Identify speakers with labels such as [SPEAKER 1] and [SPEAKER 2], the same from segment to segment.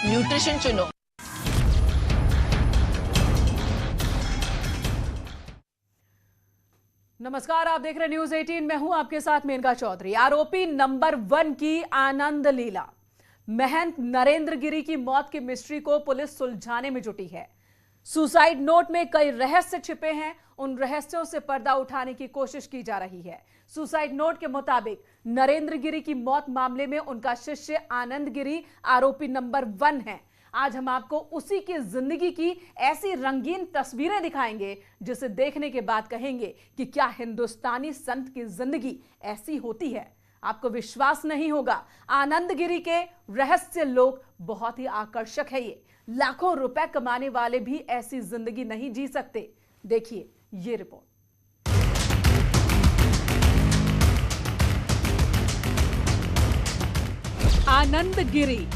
[SPEAKER 1] Nutrition चुनो।
[SPEAKER 2] नमस्कार, आप देख रहे न्यूज 18। मैं हूं आपके साथ मेनका चौधरी। आरोपी नंबर 1 की आनंद लीला महंत नरेंद्र गिरी की मौत की मिस्ट्री को पुलिस सुलझाने में जुटी है। सुसाइड नोट में कई रहस्य छिपे हैं, उन रहस्यों से पर्दा उठाने की कोशिश की जा रही है। सुसाइड नोट के मुताबिक नरेंद्र गिरी की मौत मामले में उनका शिष्य आनंद गिरी आरोपी नंबर 1 है। आज हम आपको उसी की जिंदगी की ऐसी रंगीन तस्वीरें दिखाएंगे जिसे देखने के बाद कहेंगे कि क्या हिंदुस्तानी संत की जिंदगी ऐसी होती है। आपको विश्वास नहीं होगा, आनंद गिरी के रहस्य लोग बहुत ही आकर्षक है। ये लाखों रुपए कमाने वाले भी ऐसी जिंदगी नहीं जी सकते। देखिए ये रिपोर्ट। आनंद गिरी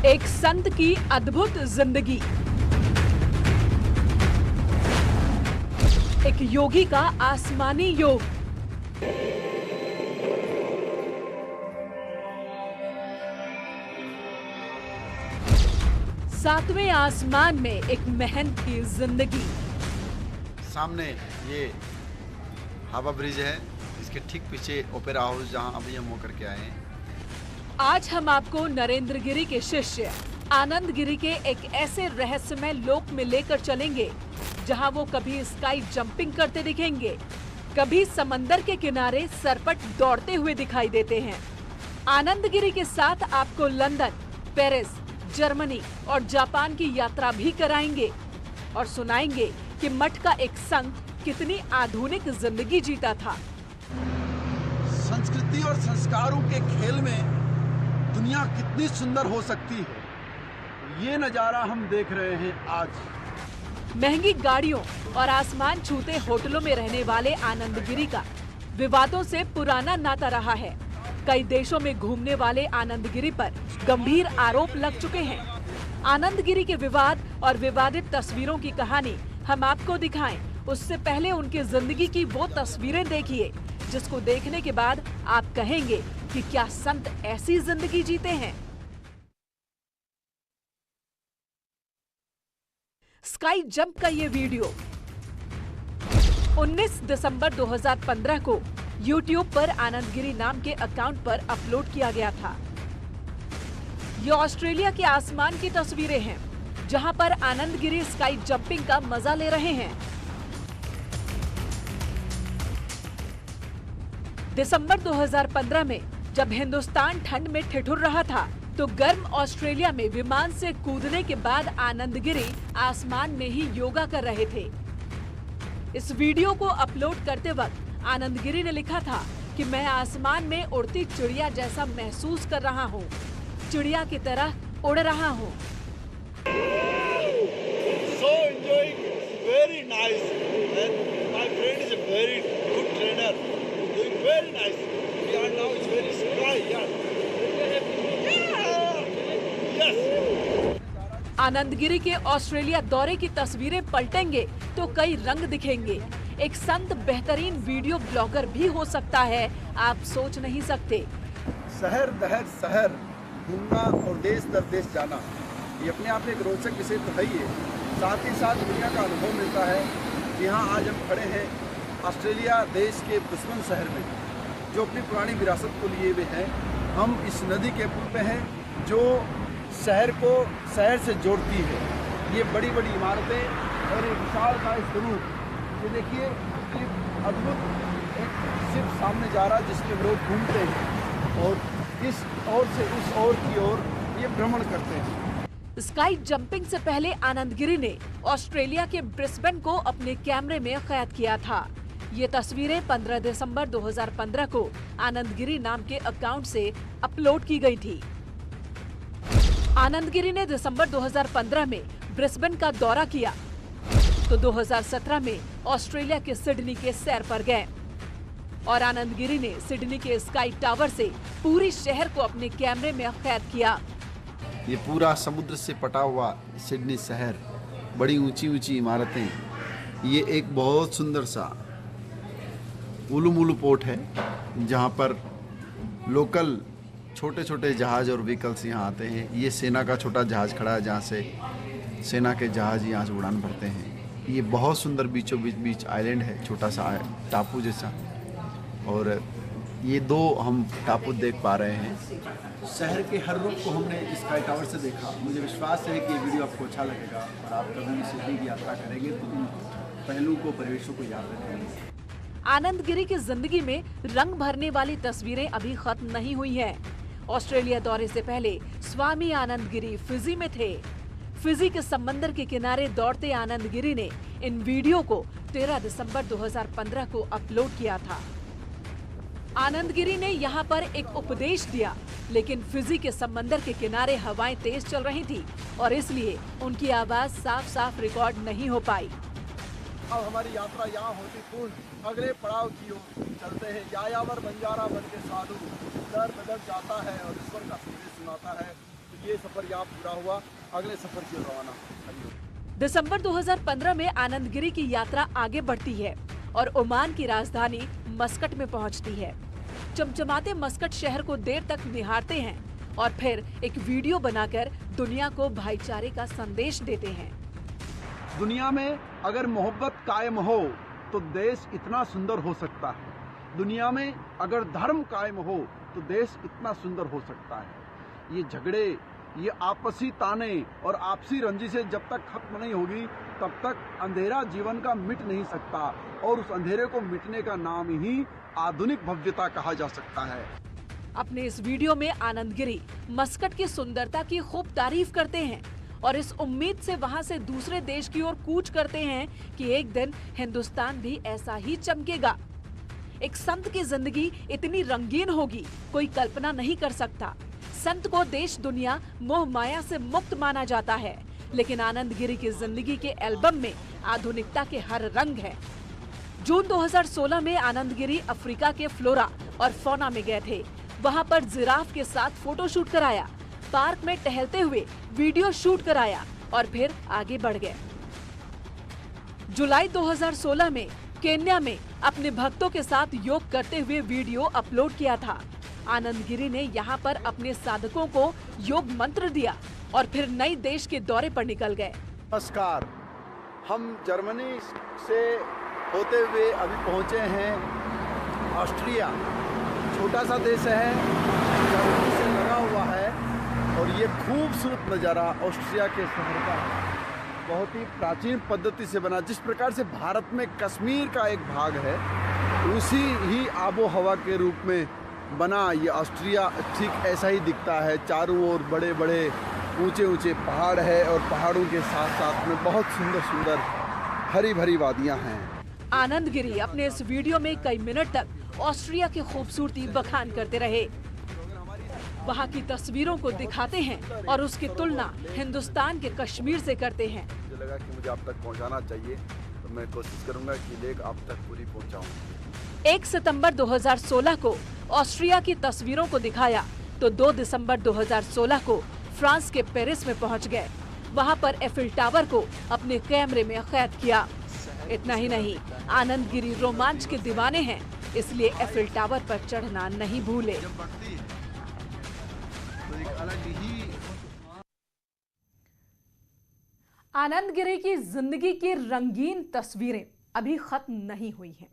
[SPEAKER 2] एक संत की अद्भुत जिंदगी, एक योगी का आसमानी योग। सातवें आसमान में एक महंत की जिंदगी।
[SPEAKER 3] सामने ये हवा ब्रिज है, इसके ठीक पीछे ओपेरा हाउस जहां अभी हम होकर के आए हैं।
[SPEAKER 2] आज हम आपको नरेंद्र गिरी के शिष्य आनंद गिरी के एक ऐसे रहस्यमय लोक में लेकर चलेंगे जहां वो कभी स्काई जंपिंग करते दिखेंगे, कभी समंदर के किनारे सरपट दौड़ते हुए दिखाई देते हैं। आनंद गिरी के साथ आपको लंदन, पेरिस, जर्मनी और जापान की यात्रा भी कराएंगे और सुनाएंगे कि मठ का एक संत कितनी आधुनिक जिंदगी जीता था।
[SPEAKER 4] संस्कृति और संस्कारों के खेल में दुनिया कितनी सुंदर हो सकती है, ये नजारा हम देख रहे हैं आज।
[SPEAKER 2] महंगी गाड़ियों और आसमान छूते होटलों में रहने वाले आनंद गिरी का विवादों से पुराना नाता रहा है। कई देशों में घूमने वाले आनंद गिरी पर गंभीर आरोप लग चुके हैं। आनंद गिरी के विवाद और विवादित तस्वीरों की कहानी हम आपको दिखाएं, उससे पहले उनकी जिंदगी की वो तस्वीरें देखिए जिसको देखने के बाद आप कहेंगे कि क्या संत ऐसी जिंदगी जीते हैं। स्काई जंप का ये वीडियो 19 दिसंबर 2015 को YouTube पर आनंद गिरी नाम के अकाउंट पर अपलोड किया गया था। ये ऑस्ट्रेलिया के आसमान की तस्वीरें हैं जहां पर आनंद गिरी स्काई जंपिंग का मजा ले रहे हैं। दिसंबर 2015 में जब हिंदुस्तान ठंड में ठिठुर रहा था तो गर्म ऑस्ट्रेलिया में विमान से कूदने के बाद आनंद गिरी आसमान में ही योगा कर रहे थे। इस वीडियो को अपलोड करते वक्त आनंद गिरी ने लिखा था कि मैं आसमान में उड़ती चिड़िया जैसा महसूस कर रहा हूँ, चिड़िया की तरह उड़ रहा हूँ।
[SPEAKER 5] So enjoying, very nice. And my friend is a very good trainer, doing very nice. We are now it's very sky, yeah. Yes.
[SPEAKER 2] Anand Giri के ऑस्ट्रेलिया दौरे की तस्वीरें पलटेंगे तो कई रंग दिखेंगे। एक संत बेहतरीन वीडियो ब्लॉगर भी हो सकता है, आप सोच नहीं सकते।
[SPEAKER 4] शहर दहर शहर घूमना और देश दर देश जाना, ये अपने आप में एक रोचक विषय तो है ही है। साथ ही साथ दुनिया का अनुभव मिलता है। यहाँ आज हम खड़े हैं ऑस्ट्रेलिया देश के ब्रिस्बेन शहर में, जो अपनी पुरानी विरासत को लिए हुए हैं। हम इस नदी के पुल पे हैं जो शहर को शहर से जोड़ती है। ये बड़ी बड़ी इमारतें और एक विशालकाय स्वरूप, ये देखिए कि अद्भुत एक शिप सामने जा रहा है जिसमें लोग घूमते हैं और इस ओर से उस ओर की ओर ये भ्रमण करते हैं।
[SPEAKER 2] स्काई जंपिंग से पहले आनंद गिरी ने ऑस्ट्रेलिया के ब्रिस्बेन को अपने कैमरे में कैद किया था। ये तस्वीरें 15 दिसंबर 2015 को आनंद गिरी नाम के अकाउंट से अपलोड की गई थी। आनंद गिरी ने दिसंबर 2015 में ब्रिस्बेन का दौरा किया तो 2017 में ऑस्ट्रेलिया के सिडनी के सैर पर गए और आनंद गिरी ने सिडनी के स्काई टावर से पूरी शहर को अपने कैमरे में कैद किया।
[SPEAKER 3] ये पूरा समुद्र से पटा हुआ सिडनी शहर, बड़ी ऊंची ऊंची इमारतें, ये एक बहुत सुंदर सा उलुमुलु पोर्ट है जहाँ पर लोकल छोटे छोटे जहाज़ और व्हीकल्स यहाँ आते हैं। ये सेना का छोटा जहाज़ खड़ा है जहाँ से सेना के जहाज़ यहाँ से उड़ान भरते हैं। ये बहुत सुंदर बीचों बीच आइलैंड है, छोटा सा टापू जैसा, और ये 2 हम टापू देख पा रहे हैं। शहर के हर रूप को हमने स्काई टावर से देखा। मुझे विश्वास है कि ये वीडियो आपको अच्छा लगेगा और आप कभी सिडनी की यात्रा करेंगे तो इन पहलू को, परिवेशों को याद रखेंगे।
[SPEAKER 2] आनंद गिरी की जिंदगी में रंग भरने वाली तस्वीरें अभी खत्म नहीं हुई हैं। ऑस्ट्रेलिया दौरे से पहले स्वामी आनंद गिरी फिजी में थे। फिजी के समंदर के किनारे दौड़ते आनंद गिरी ने इन वीडियो को 13 दिसंबर 2015 को अपलोड किया था। आनंद गिरी ने यहाँ पर एक उपदेश दिया, लेकिन फिजी के समंदर के किनारे हवाएं तेज चल रही थी और इसलिए उनकी आवाज साफ साफ रिकॉर्ड नहीं हो पाई।
[SPEAKER 4] अब हमारी यात्रा यहाँ होती पूर्ण अगले पड़ाव की ओर चलते हैं। यायावर बंजारा बन के साधु दर बदल जाता है और ईश्वर का संदेश सुनाता है। तो ये सफर यहाँ पूरा हुआ, अगले सफर की ओर रवाना।
[SPEAKER 2] दिसंबर 2015 में आनंद गिरी की यात्रा आगे बढ़ती है और ओमान की राजधानी मस्कट में पहुंचती है। चमचमाते मस्कट शहर को देर तक निहारते हैं और फिर एक वीडियो बनाकर दुनिया को भाईचारे का संदेश देते हैं।
[SPEAKER 4] दुनिया में अगर मोहब्बत कायम हो तो देश इतना सुंदर हो सकता है। दुनिया में अगर धर्म कायम हो तो देश इतना सुंदर हो सकता है। ये झगड़े, ये आपसी ताने और आपसी रंजिशें जब तक खत्म नहीं होगी तब तक अंधेरा जीवन का मिट नहीं सकता, और उस अंधेरे को मिटने का नाम ही आधुनिक भव्यता कहा जा सकता है।
[SPEAKER 2] अपने इस वीडियो में आनंद गिरी मस्कट की सुंदरता की खूब तारीफ करते हैं और इस उम्मीद से वहां से दूसरे देश की ओर कूच करते हैं कि एक दिन हिंदुस्तान भी ऐसा ही चमकेगा। एक संत की जिंदगी इतनी रंगीन होगी, कोई कल्पना नहीं कर सकता। संत को देश दुनिया मोह माया से मुक्त माना जाता है, लेकिन आनंद गिरी की जिंदगी के एल्बम में आधुनिकता के हर रंग है। जून 2016 में आनंद गिरी अफ्रीका के फ्लोरा और फौना में गए थे। वहां पर जिराफ के साथ फोटो शूट कराया, पार्क में टहलते हुए वीडियो शूट कराया और फिर आगे बढ़ गए। जुलाई 2016 में केन्या में अपने भक्तों के साथ योग करते हुए वीडियो अपलोड किया था। आनंद गिरी ने यहाँ पर अपने साधकों को योग मंत्र दिया और फिर नए देश के दौरे पर निकल गए।
[SPEAKER 4] नमस्कार, हम जर्मनी से होते हुए अभी पहुँचे हैं ऑस्ट्रिया। छोटा सा देश है, जर्मनी से लगा हुआ है, और ये खूबसूरत नज़ारा ऑस्ट्रिया के शहर का बहुत ही प्राचीन पद्धति से बना। जिस प्रकार से भारत में कश्मीर का एक भाग है, उसी ही आबो हवा के रूप में बना ये ऑस्ट्रिया ठीक ऐसा ही दिखता है। चारों ओर बड़े बड़े ऊंचे ऊंचे पहाड़ है और पहाड़ों के साथ साथ में बहुत सुंदर सुंदर हरी भरी वादियां हैं।
[SPEAKER 2] आनंद गिरी अपने इस वीडियो में कई मिनट तक ऑस्ट्रिया की खूबसूरती बखान करते रहे। वहाँ की तस्वीरों को दिखाते हैं और उसकी तुलना हिंदुस्तान के कश्मीर से करते हैं।
[SPEAKER 4] मुझे लगा कि मुझे आप तक पहुंचाना चाहिए, तो मैं कोशिश करूंगा कि लेख आप तक पूरी पहुंचाऊं।
[SPEAKER 2] 1 सितंबर 2016 को ऑस्ट्रिया की तस्वीरों को दिखाया तो 2 दिसंबर 2016 को फ्रांस के पेरिस में पहुंच गए। वहां पर एफिल टावर को अपने कैमरे में कैद किया। इतना ही नहीं, आनंद गिरी रोमांच के दीवाने हैं, इसलिए एफिल टावर पर चढ़ना नहीं भूले। आनंद गिरी की जिंदगी की रंगीन तस्वीरें अभी खत्म नहीं हुई हैं।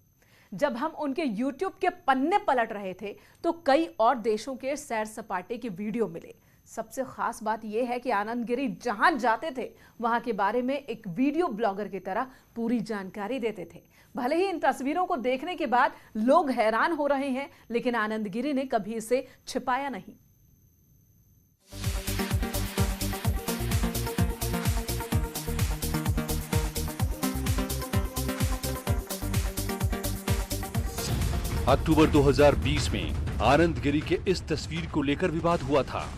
[SPEAKER 2] जब हम उनके YouTube के पन्ने पलट रहे थे तो कई और देशों के सैर सपाटे के वीडियो मिले। सबसे खास बात यह है कि आनंद गिरी जहां जाते थे वहां के बारे में एक वीडियो ब्लॉगर की तरह पूरी जानकारी देते थे। भले ही इन तस्वीरों को देखने के बाद लोग हैरान हो रहे हैं, लेकिन आनंद गिरी ने कभी इसे छिपाया नहीं।
[SPEAKER 1] अक्टूबर 2020 में आनंद गिरी के इस तस्वीर को लेकर विवाद हुआ था।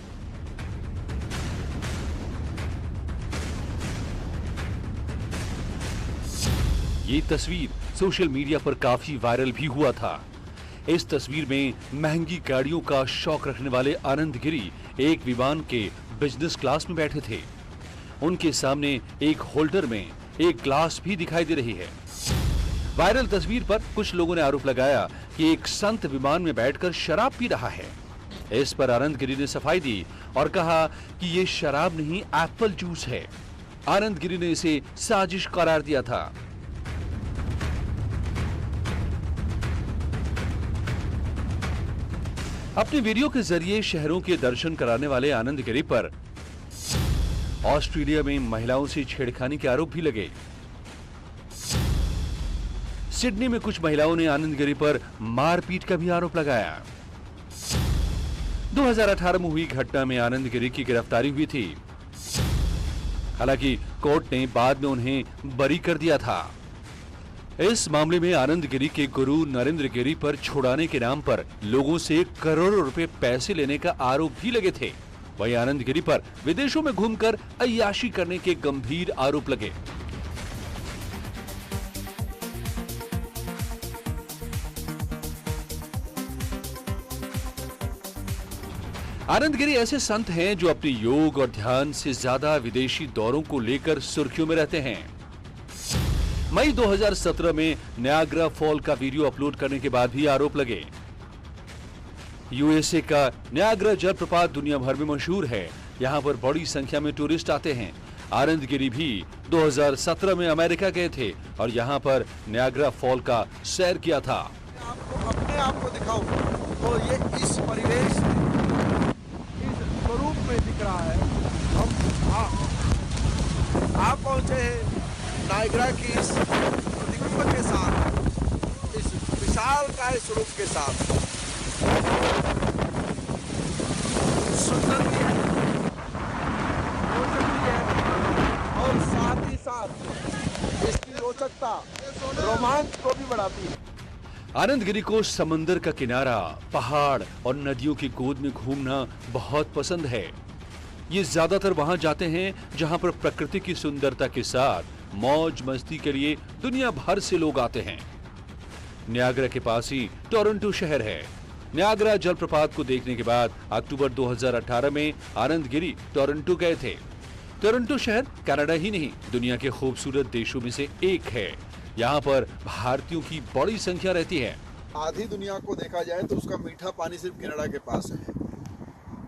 [SPEAKER 1] ये तस्वीर सोशल मीडिया पर काफी वायरल भी हुआ था। इस तस्वीर में महंगी गाड़ियों का शौक रखने वाले आनंद गिरी एक विमान के बिजनेस क्लास में बैठे थे। उनके सामने एक होल्डर में एक ग्लास भी दिखाई दे रही है। वायरल तस्वीर पर कुछ लोगों ने आरोप लगाया कि एक संत विमान में बैठकर शराब पी रहा है। इस पर आनंद गिरी ने सफाई दी और कहा कि ये शराब नहीं, एप्पल जूस है। आनंद गिरी ने इसे साजिश करार दिया था। अपने वीडियो के जरिए शहरों के दर्शन कराने वाले आनंद गिरी पर ऑस्ट्रेलिया में महिलाओं से छेड़खानी के आरोप भी लगे। सिडनी में कुछ महिलाओं ने आनंद गिरी पर मारपीट का भी आरोप लगाया। 2018 में हुई घटना में आनंद गिरी की गिरफ्तारी हुई थी। हालांकि कोर्ट ने बाद में उन्हें बरी कर दिया था। इस मामले में आनंद गिरी के गुरु नरेंद्र गिरी पर छुड़ाने के नाम पर लोगों से करोड़ों रुपए पैसे लेने का आरोप भी लगे थे। वहीं आनंद गिरी पर विदेशों में घूमकर अय्याशी करने के गंभीर आरोप लगे। आनंद गिरी ऐसे संत हैं जो अपने योग और ध्यान से ज्यादा विदेशी दौरों को लेकर सुर्खियों में रहते हैं। मई 2017 में नायग्रा फॉल का वीडियो अपलोड करने के बाद भी आरोप लगे। यूएसए का नायग्रा जलप्रपात दुनिया भर में मशहूर है। यहां पर बड़ी संख्या में टूरिस्ट आते हैं। आनंद गिरी भी 2017 में अमेरिका गए थे और यहां पर नायग्रा फॉल का सैर किया था।
[SPEAKER 4] आपको अपने आप को दिखाओ तो ये इस परिवेश स्वरूप में दिख रहा है। आप पहुंचे हैं नायग्रा की इस प्रतिबिंब के साथ, इस विशालकाय स्वरूप के साथ। सुंदर भी है, रोचक भी है और साथ ही साथ इसकी रोचकता रोमांच को भी बढ़ाती है।
[SPEAKER 1] आनंद गिरी को समंदर का किनारा, पहाड़ और नदियों की गोद में घूमना बहुत पसंद है। ये ज्यादातर वहां जाते हैं जहां पर प्रकृति की सुंदरता के साथ मौज मस्ती के लिए दुनिया भर से लोग आते हैं। नायग्रा के पास ही टोरंटो शहर है। नायग्रा जलप्रपात को देखने के बाद अक्टूबर 2018 में आनंद गिरी टोरंटो गए थे। टोरंटो शहर कनाडा ही नहीं, दुनिया के खूबसूरत देशों में से एक है। यहाँ पर भारतीयों की बड़ी संख्या रहती है।
[SPEAKER 4] आधी दुनिया को देखा जाए तो उसका मीठा पानी सिर्फ कनाडा के पास है।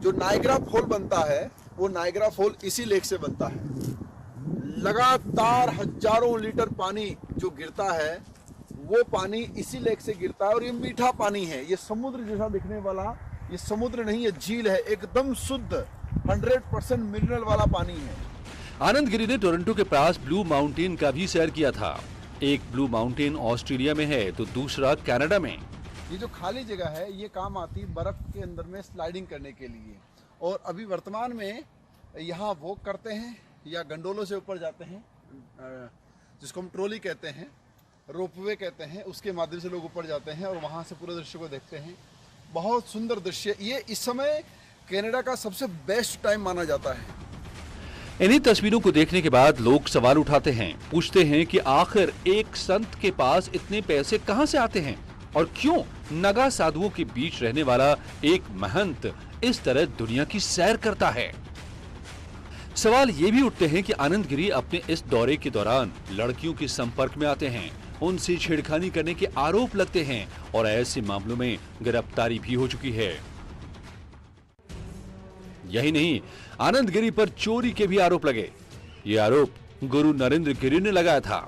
[SPEAKER 4] जो नायग्रा फॉल बनता है वो नायग्रा फॉल इसी लेक से बनता है। लगातार हजारों लीटर पानी जो गिरता है वो पानी इसी लेक से गिरता है और ये मीठा पानी है। ये समुद्र जैसा दिखने वाला ये समुद्र नहीं, ये झील है। एकदम शुद्ध 100% मिनरल वाला पानी है।
[SPEAKER 1] आनंद गिरी ने टोरंटो के पास ब्लू माउंटेन का भी सैर किया था। एक ब्लू माउंटेन ऑस्ट्रेलिया में है तो दूसरा कनाडा में।
[SPEAKER 4] ये जो खाली जगह है ये काम आती है बर्फ के अंदर में स्लाइडिंग करने के लिए। और अभी वर्तमान में यहाँ वॉक करते हैं या गंडोलों से ऊपर जाते हैं, जिसको हम ट्रॉली कहते हैं, रोपवे कहते हैं। उसके माध्यम से लोग ऊपर जाते हैं और वहाँ से पूरे दृश्य को देखते हैं। बहुत सुंदर दृश्य। ये इस समय कनाडा का सबसे बेस्ट टाइम माना जाता है।
[SPEAKER 1] इन्हीं तस्वीरों को देखने के बाद लोग सवाल उठाते हैं, पूछते हैं कि आखिर एक संत के पास इतने पैसे कहां से आते हैं और क्यों नगा साधुओं के बीच रहने वाला एक महंत इस तरह दुनिया की सैर करता है। सवाल ये भी उठते हैं कि आनंद गिरी अपने इस दौरे के दौरान लड़कियों के संपर्क में आते हैं, उनसे छेड़खानी करने के आरोप लगते हैं और ऐसे मामलों में गिरफ्तारी भी हो चुकी है। यही नहीं, आनंद गिरी पर चोरी के भी आरोप लगे। ये आरोप गुरु नरेंद्र गिरी ने लगाया था।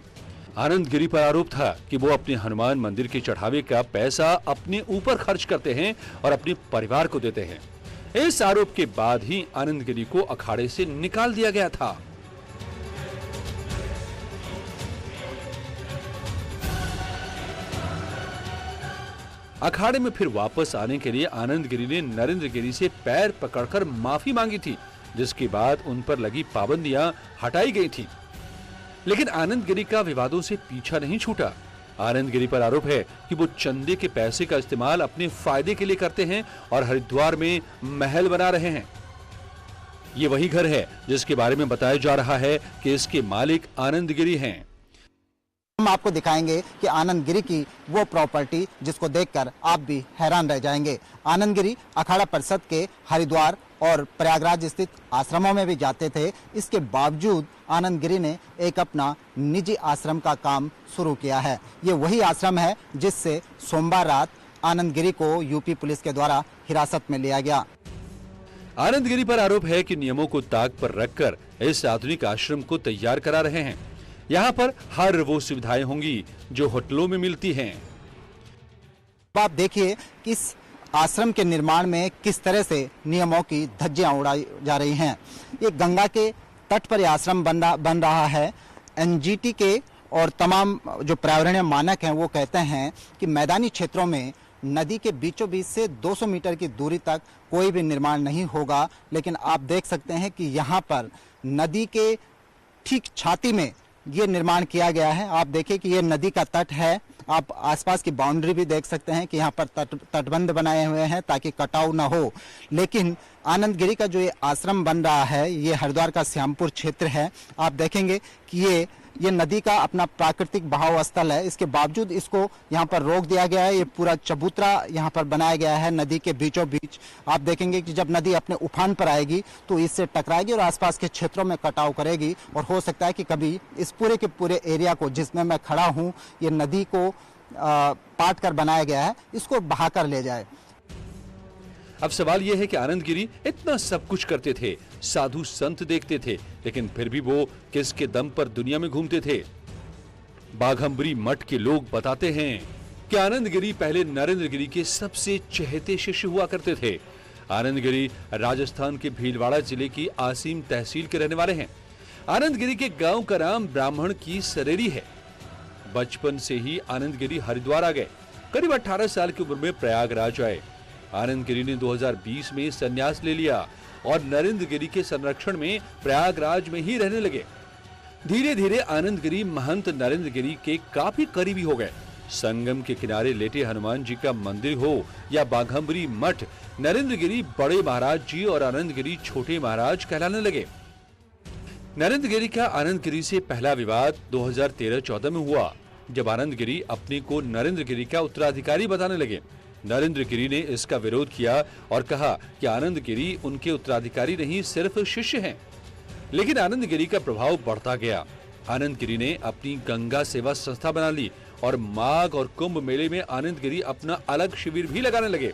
[SPEAKER 1] आनंद गिरी पर आरोप था कि वो अपने हनुमान मंदिर के चढ़ावे का पैसा अपने ऊपर खर्च करते हैं और अपने परिवार को देते हैं। इस आरोप के बाद ही आनंद गिरी को अखाड़े से निकाल दिया गया था। अखाड़े में फिर वापस आने के लिए आनंद गिरी ने नरेंद्र गिरी से पैर पकड़कर माफी मांगी थी, जिसके बाद उन पर लगी पाबंदियां हटाई गई थी। लेकिन आनंद गिरी का विवादों से पीछा नहीं छूटा। आनंद गिरी पर आरोप है कि वो चंदे के पैसे का इस्तेमाल अपने फायदे के लिए करते हैं और हरिद्वार में महल बना रहे हैं। ये वही घर है जिसके बारे में बताया जा रहा है कि इसके मालिक आनंद गिरी हैं।
[SPEAKER 6] हम आपको दिखाएंगे कि आनंद गिरी की वो प्रॉपर्टी जिसको देखकर आप भी हैरान रह जाएंगे। आनंद गिरी अखाड़ा परिषद के हरिद्वार और प्रयागराज स्थित आश्रमों में भी जाते थे। इसके बावजूद आनंद गिरी ने एक अपना निजी आश्रम का काम शुरू किया है। ये वही आश्रम है जिससे सोमवार रात आनंद गिरी को यूपी पुलिस के द्वारा हिरासत में लिया गया।
[SPEAKER 1] आनंद गिरी पर आरोप है कि नियमों को ताक पर रखकर इस आधुनिक आश्रम को तैयार करा रहे हैं। यहाँ पर हर वो सुविधाएं होंगी जो होटलों में मिलती हैं।
[SPEAKER 6] आप देखिए कि इस आश्रम के निर्माण में किस तरह से नियमों की धज्जियां उड़ाई जा रही हैं। ये गंगा के तट पर यह आश्रम बन रहा है। एनजीटी के और तमाम जो पर्यावरणीय मानक हैं वो कहते हैं कि मैदानी क्षेत्रों में नदी के बीचों बीच से 200 मीटर की दूरी तक कोई भी निर्माण नहीं होगा, लेकिन आप देख सकते हैं कि यहाँ पर नदी के ठीक छाती में ये निर्माण किया गया है। आप देखिए कि ये नदी का तट है। आप आसपास की बाउंड्री भी देख सकते हैं कि यहाँ पर तटबंध बनाए हुए हैं ताकि कटाव न हो। लेकिन आनंद गिरी का जो ये आश्रम बन रहा है, ये हरिद्वार का श्यामपुर क्षेत्र है। आप देखेंगे कि ये नदी का अपना प्राकृतिक बहाव स्थल है, इसके बावजूद इसको यहाँ पर रोक दिया गया है। ये पूरा चबूतरा यहाँ पर बनाया गया है नदी के बीचों बीच। आप देखेंगे कि जब नदी अपने उफान पर आएगी तो इससे टकराएगी और आसपास के क्षेत्रों में कटाव करेगी और हो सकता है कि कभी इस पूरे के पूरे एरिया को जिसमें मैं खड़ा हूँ, ये नदी को पाट कर बनाया गया है, इसको बहाकर ले जाए।
[SPEAKER 1] अब सवाल यह है कि आनंद गिरी इतना सब कुछ करते थे, साधु संत देखते थे, लेकिन फिर भी वो किसके दम पर दुनिया में घूमते थे? बाघंबरी मठ के लोग बताते हैं कि आनंद गिरी पहले नरेंद्र गिरी के सबसे चहेते शिष्य हुआ करते थे। आनंद गिरी राजस्थान के भीलवाड़ा जिले की आसीम तहसील के रहने वाले हैं। आनंद गिरी के गांव का नाम ब्राह्मण की सरेरी है। बचपन से ही आनंद गिरी हरिद्वार आ गए। करीब 18 साल की उम्र में प्रयागराज आए। आनंद गिरी ने 2020 में संन्यास ले लिया और नरेंद्र गिरी के संरक्षण में प्रयागराज में ही रहने लगे। धीरे धीरे आनंद गिरी महंत नरेंद्र गिरी के काफी करीबी हो गए। संगम के किनारे लेटे हनुमान जी का मंदिर हो या बाघंबरी मठ, नरेंद्र गिरी बड़े महाराज जी और आनंद गिरी छोटे महाराज कहलाने लगे। नरेंद्र गिरी का आनंद गिरी से पहला विवाद 2013-14 में हुआ, जब आनंद गिरी अपने को नरेंद्र गिरी का उत्तराधिकारी बताने लगे। नरेंद्र गिरी ने इसका विरोध किया और कहा कि आनंद गिरी उनके उत्तराधिकारी नहीं, सिर्फ शिष्य हैं। लेकिन आनंद गिरी का प्रभाव बढ़ता गया। आनंद गिरी ने अपनी गंगा सेवा संस्था बना ली और माघ और कुंभ मेले में आनंद गिरी अपना अलग शिविर भी लगाने लगे।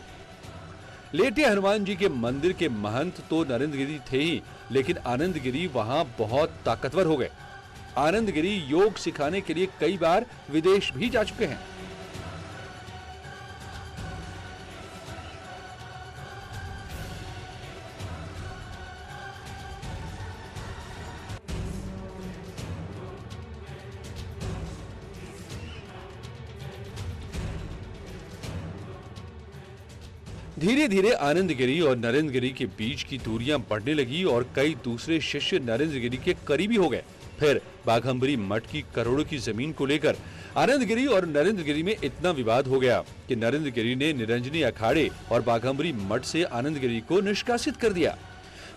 [SPEAKER 1] लेटे हनुमान जी के मंदिर के महंत तो नरेंद्र गिरी थे ही, लेकिन आनंद गिरी वहां बहुत ताकतवर हो गए। आनंद गिरी योग सिखाने के लिए कई बार विदेश भी जा चुके हैं। धीरे धीरे आनंद गिरी और नरेंद्र गिरी के बीच की दूरियां बढ़ने लगी और कई दूसरे शिष्य नरेंद्र गिरी के करीबी हो गए। फिर बाघंबरी मठ की करोड़ों की जमीन को लेकर आनंद गिरी और नरेंद्र गिरी में इतना विवाद हो गया कि नरेंद्र गिरी ने निरंजनी अखाड़े और बाघंबरी मठ से आनंद गिरी को निष्कासित कर दिया।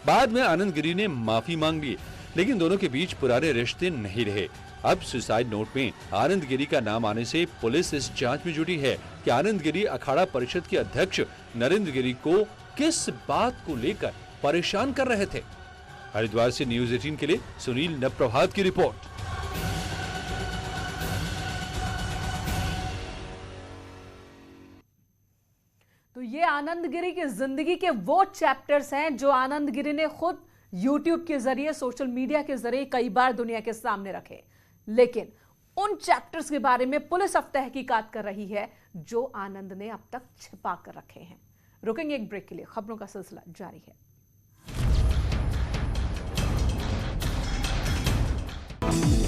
[SPEAKER 1] बाद में आनंद गिरी ने माफी मांग ली, लेकिन दोनों के बीच पुराने रिश्ते नहीं रहे। अब सुसाइड नोट में आनंद गिरी का नाम आने से पुलिस इस जांच में जुटी है कि आनंद गिरी अखाड़ा परिषद के अध्यक्ष नरेंद्र गिरी को किस बात को लेकर परेशान कर रहे थे। हरिद्वार से न्यूज़ 18 के लिए सुनील नवप्रभात की रिपोर्ट।
[SPEAKER 2] तो ये आनंद गिरी की जिंदगी के वो चैप्टर्स हैं जो आनंद गिरी ने खुद YouTube के जरिए, सोशल मीडिया के जरिए कई बार दुनिया के सामने रखे। लेकिन उन चैप्टर्स के बारे में पुलिस अब तहकीकात कर रही है जो आनंद ने अब तक छिपा कर रखे हैं। रुकेंगे एक ब्रेक के लिए, खबरों का सिलसिला जारी है।